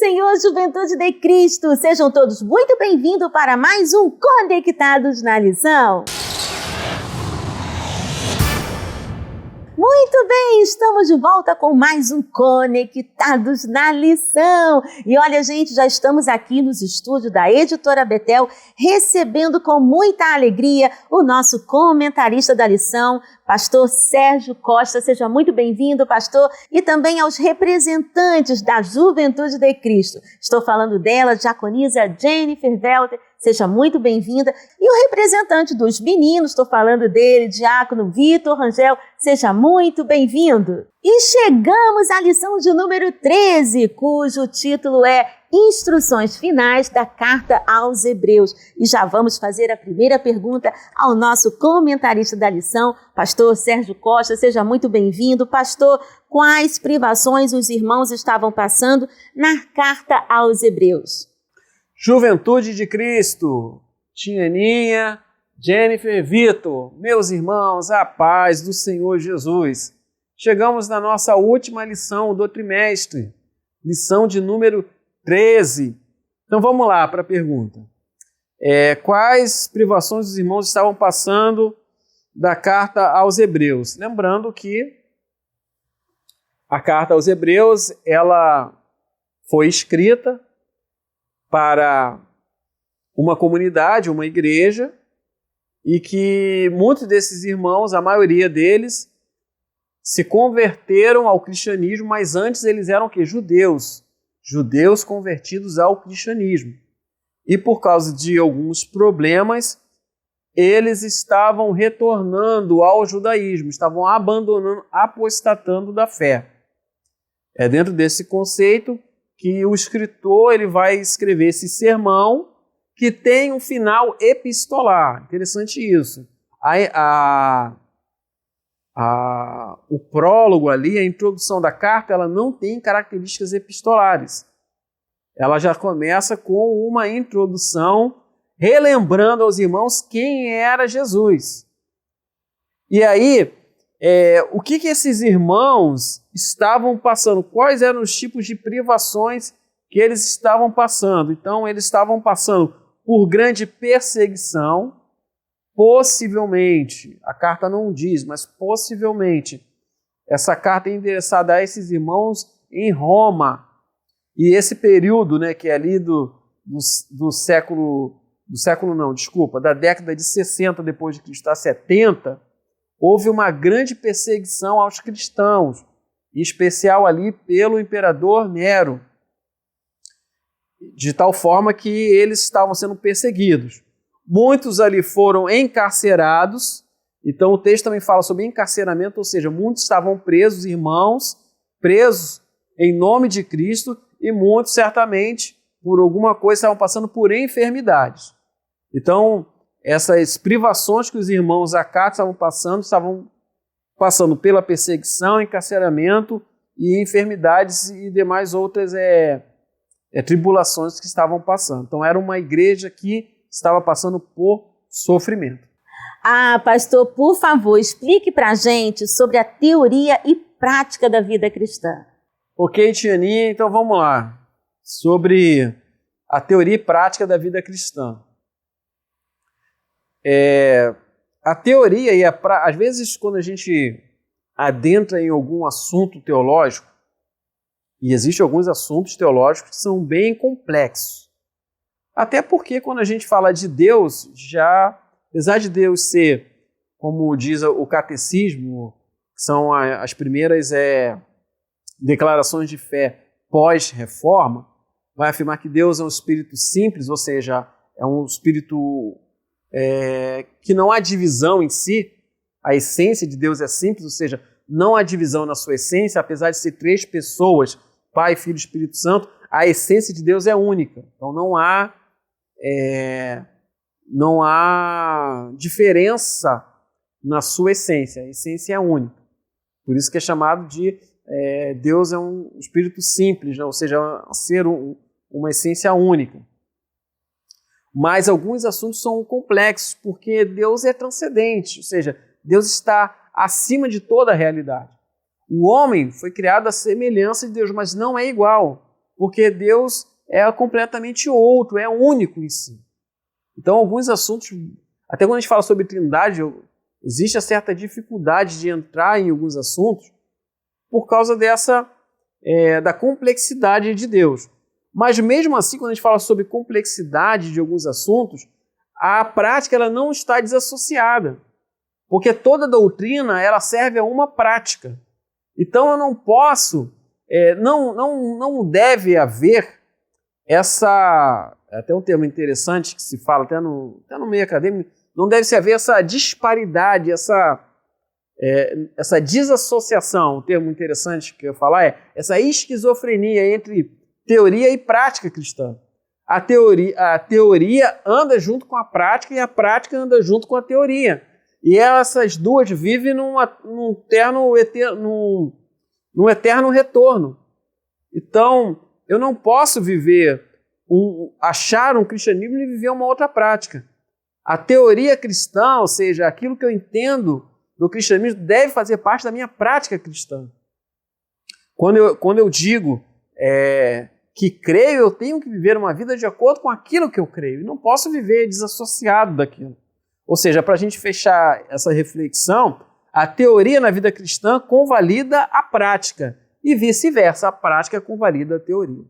Senhor, Juventude de Cristo! Sejam todos muito bem-vindos para mais um Conectados na Lição. Muito bem, estamos de volta com mais um Conectados na Lição. E olha, gente, já estamos aqui nos estúdios da Editora Betel, recebendo com muita alegria o nosso comentarista da lição, pastor Sérgio Costa. Seja muito bem-vindo, pastor, e também aos representantes da Juventude de Cristo. Estou falando dela, diaconisa Jennifer Velter. Seja muito bem-vinda. E o representante dos meninos, estou falando dele, diácono Vitor Rangel, seja muito bem-vindo. E chegamos à lição de número 13, cujo título é Instruções Finais da Carta aos Hebreus. E já vamos fazer a primeira pergunta ao nosso comentarista da lição, pastor Sérgio Costa. Seja muito bem-vindo. Pastor, quais privações os irmãos estavam passando na Carta aos Hebreus? Juventude de Cristo, Tianinha, Jennifer, Vitor, meus irmãos, a paz do Senhor Jesus. Chegamos na nossa última lição do trimestre, lição de número 13. Então vamos lá para a pergunta. Quais privações os irmãos estavam passando da carta aos Hebreus? Lembrando que a carta aos Hebreus, ela foi escrita para uma comunidade, uma igreja, e que muitos desses irmãos, a maioria deles, se converteram ao cristianismo, mas antes eles eram o quê? Judeus convertidos ao cristianismo. E por causa de alguns problemas, eles estavam retornando ao judaísmo, estavam abandonando, apostatando da fé. É dentro desse conceito que o escritor ele vai escrever esse sermão que tem um final epistolar. Interessante isso. O prólogo ali, a introdução da carta, ela não tem características epistolares. Ela já começa com uma introdução relembrando aos irmãos quem era Jesus. E aí, o que esses irmãos estavam passando? Quais eram os tipos de privações que eles estavam passando? Então, eles estavam passando por grande perseguição, possivelmente, a carta não diz, mas possivelmente, essa carta é endereçada a esses irmãos em Roma. E esse período, que é ali da década de 60 depois de Cristo a 70, houve uma grande perseguição aos cristãos, em especial ali pelo imperador Nero, de tal forma que eles estavam sendo perseguidos. Muitos ali foram encarcerados, então o texto também fala sobre encarceramento, ou seja, muitos estavam presos, irmãos, presos em nome de Cristo, e muitos certamente, por alguma coisa, estavam passando por enfermidades. Então, essas privações que os irmãos Acá estavam passando pela perseguição, encarceramento e enfermidades e demais outras tribulações que estavam passando. Então, era uma igreja que estava passando por sofrimento. Pastor, por favor, explique para a gente sobre a teoria e prática da vida cristã. Ok, Tianinha, então vamos lá. Sobre a teoria e prática da vida cristã. A teoria e às vezes quando a gente adentra em algum assunto teológico, e existem alguns assuntos teológicos que são bem complexos. Até porque quando a gente fala de Deus, apesar de Deus ser, como diz o catecismo, que são as primeiras declarações de fé pós-reforma, vai afirmar que Deus é um espírito simples, ou seja, é um espírito que não há divisão em si. A essência de Deus é simples, ou seja, não há divisão na sua essência, apesar de ser 3 pessoas, Pai, Filho e Espírito Santo, a essência de Deus é única. Então não há diferença na sua essência, a essência é única. Por isso que é chamado de Deus é um espírito simples, ou seja, ser uma essência única. Mas alguns assuntos são complexos, porque Deus é transcendente, ou seja, Deus está acima de toda a realidade. O homem foi criado à semelhança de Deus, mas não é igual. porque Deus é completamente outro, é único em si. Então, alguns assuntos, até quando a gente fala sobre Trindade, existe a certa dificuldade de entrar em alguns assuntos por causa da complexidade de Deus. Mas mesmo assim, quando a gente fala sobre complexidade de alguns assuntos, a prática ela não está desassociada, porque toda doutrina ela serve a uma prática. Então eu não posso, não deve haver até um termo interessante que se fala até no meio acadêmico, não deve se haver essa disparidade, essa desassociação. Um termo interessante que eu ia falar é essa esquizofrenia entre teoria e prática cristã. A teoria anda junto com a prática e a prática anda junto com a teoria. E essas duas vivem num eterno retorno. Então, eu não posso achar um cristianismo e viver uma outra prática. A teoria cristã, ou seja, aquilo que eu entendo do cristianismo, deve fazer parte da minha prática cristã. Quando eu digo que creio, eu tenho que viver uma vida de acordo com aquilo que eu creio. E não posso viver desassociado daquilo. Ou seja, para a gente fechar essa reflexão, a teoria na vida cristã convalida a prática e vice-versa, a prática convalida a teoria.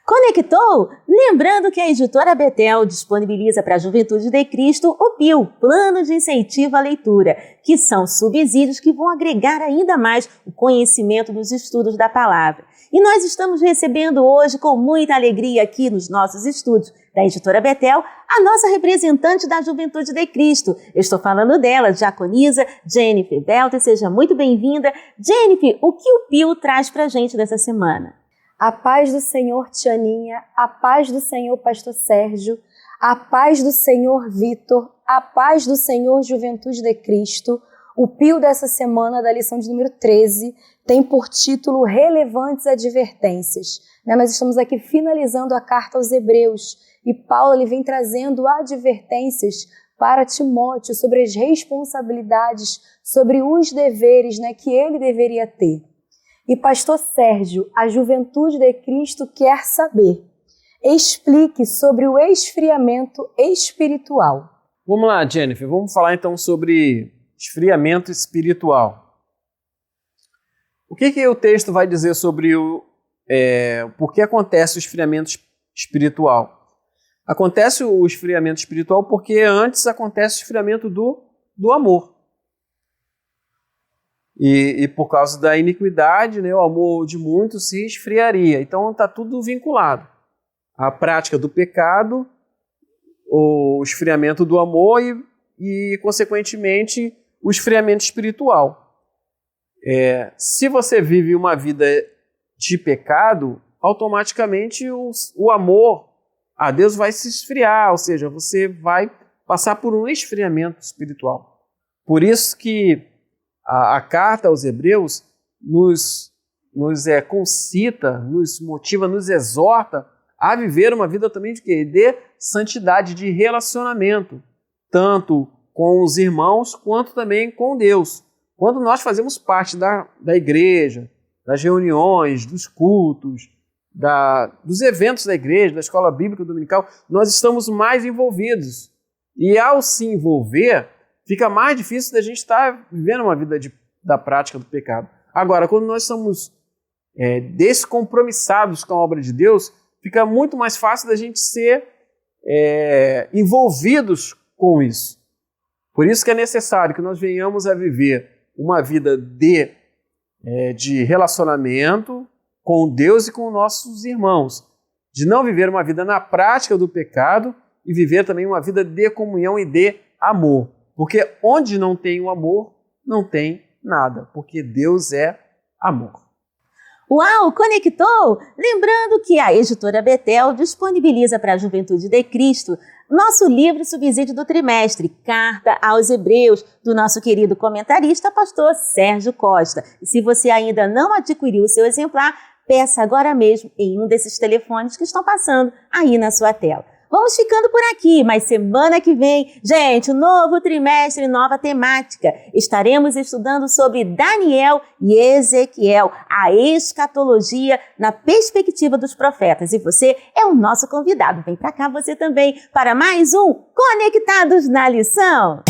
Conectou? Lembrando que a editora Betel disponibiliza para a Juventude de Cristo o PIL, Plano de Incentivo à Leitura, que são subsídios que vão agregar ainda mais o conhecimento dos estudos da palavra. E nós estamos recebendo hoje, com muita alegria aqui nos nossos estúdios da editora Betel, a nossa representante da Juventude de Cristo. Eu estou falando dela, diaconisa Jennifer Belter. Seja muito bem-vinda. Jennifer, o que o PIL traz para a gente dessa semana? A paz do Senhor, Tianinha, a paz do Senhor, Pastor Sérgio, a paz do Senhor, Vitor, a paz do Senhor, Juventude de Cristo. O PIL dessa semana, da lição de número 13, tem por título Relevantes Advertências. Nós estamos aqui finalizando a carta aos Hebreus e Paulo ele vem trazendo advertências para Timóteo sobre as responsabilidades, sobre os deveres que ele deveria ter. E Pastor Sérgio, a Juventude de Cristo quer saber. Explique sobre o esfriamento espiritual. Vamos lá, Jennifer. Vamos falar então sobre esfriamento espiritual. O que o texto vai dizer sobre por que acontece o esfriamento espiritual? Acontece o esfriamento espiritual porque antes acontece o esfriamento do amor. E por causa da iniquidade, o amor de muitos se esfriaria. Então está tudo vinculado. A prática do pecado, o esfriamento do amor e consequentemente, o esfriamento espiritual. Se você vive uma vida de pecado, automaticamente o amor a Deus vai se esfriar, ou seja, você vai passar por um esfriamento espiritual. Por isso que a carta aos Hebreus nos concita, nos motiva, nos exorta a viver uma vida também de quê? De santidade, de relacionamento, tanto com os irmãos quanto também com Deus. Quando nós fazemos parte da igreja, das reuniões, dos cultos, dos eventos da igreja, da escola bíblica dominical, nós estamos mais envolvidos. E ao se envolver, fica mais difícil da gente estar vivendo uma vida da prática do pecado. Agora, quando nós somos descompromissados com a obra de Deus, fica muito mais fácil da gente ser envolvidos com isso. Por isso que é necessário que nós venhamos a viver uma vida de relacionamento com Deus e com nossos irmãos, de não viver uma vida na prática do pecado e viver também uma vida de comunhão e de amor. Porque onde não tem o amor, não tem nada, porque Deus é amor. Uau, conectou? Lembrando que a editora Betel disponibiliza para a Juventude de Cristo nosso livro subsídio do trimestre, Carta aos Hebreus, do nosso querido comentarista, pastor Sérgio Costa. E se você ainda não adquiriu o seu exemplar, peça agora mesmo em um desses telefones que estão passando aí na sua tela. Vamos ficando por aqui, mas semana que vem, gente, novo trimestre, nova temática. Estaremos estudando sobre Daniel e Ezequiel, a escatologia na perspectiva dos profetas. E você é o nosso convidado. Vem para cá você também para mais um Conectados na Lição.